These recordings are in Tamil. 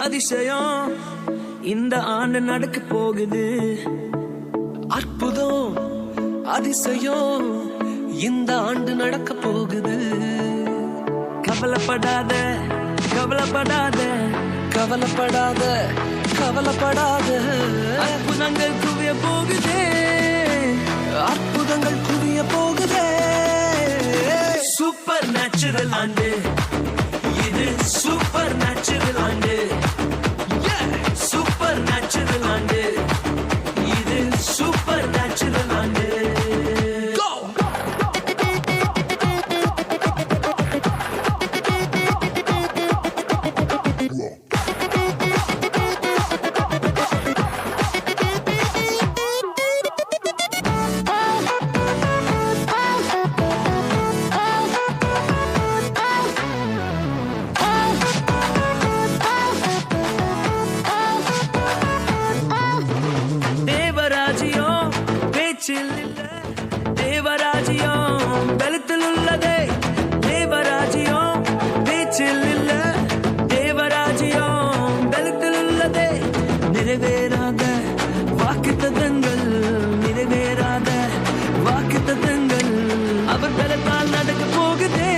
அதிசயம் இந்த ஆண்டு நடக்க போகுது. அற்புதம் அதிசயம் இந்த ஆண்டு நடக்க போகுது. கவலைப்படாத கவலைப்படாத கவலைப்படாத கவலைப்படாத அற்புதங்கள் குவிய போகுதே. அற்புதங்கள் குவிய போகுதே. சூப்பர் நேச்சுரல் ஆண்டு இது, சூப்பர் நேச்சுரல் ஆண்டு. சூப்பர் நேச்சுரல் ஆண்டு இது, சூப்பர் நேச்சுரல் ஆண்டு. தேவராஜ்யம் பலத்தில் உள்ளதே. தேவராஜ்யம் பேச்சில் இல்ல, தேவராஜ்யம் பலத்தில் உள்ளதே. நிறைவேறாத வாக்குத்தத்தங்கள், நிறைவேறாத வாக்குத்தத்தங்கள் அவர் பலத்தால் நடக்க போகுதே.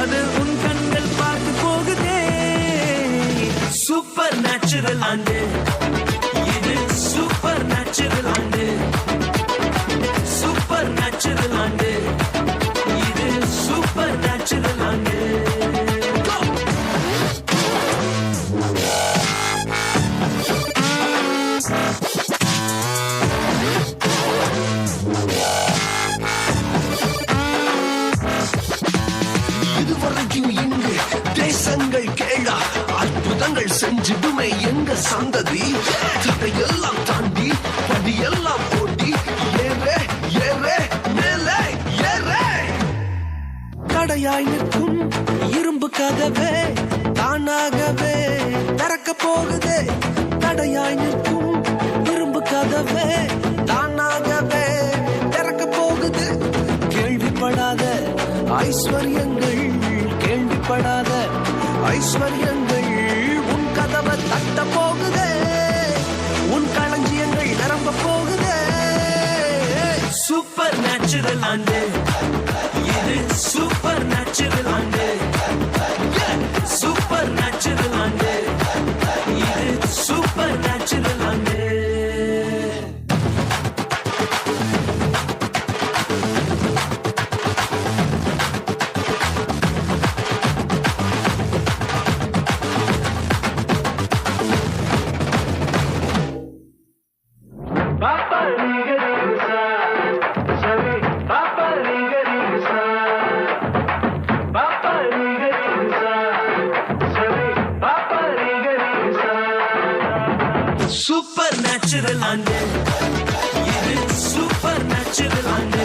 அது உன் கண்கள் பார்த்து போகுதே. சூப்பர் நேச்சுரல் ஆண்டு இது, சூப்பர் நேச்சுரல் ஆண்டு. சூப்பர் நேச்சுரல் ஆண்டு இது, சூப்பர் நேச்சுரல் ஆண்டு. இதுவரைக்கும் இங்கு தேசங்கள் கேளா, அற்புதங்கள் செஞ்சிடுமே எங்க சந்ததி. தடையெல்லாம் தாண்டி படியெல்லாம் ஓட்டி ஏறே ஏறே மேலே ஏறே. தடையாய் நிற்கும் இரும்பு கதவே தானாகவே திறக்க போகுதே. தடையாய் நிற்கும் இரும்பு கதவே தானாகவே திறக்க போகுது. கேள்விப்படாத ஐஸ்வர்யங்கள், கேள்விப்படாத ஐஸ்வர்யங்கள் உன் கதவை தட்ட போகுதே. உன் களஞ்சியங்கள் நிரம்ப போகுதே. சூப்பர் நேச்சுரல் ஆண்டு இது, சூப்பர் நேச்சுரல் ஆண்டு. சூப்பர் நேச்சுரல் ஆண்டு இது, சூப்பர் நேச்சுரல் ஆண்டு. சூப்பர் நேச்சுரல் ஆண்டு இது, சூப்பர் நேச்சுரல் ஆண்டு.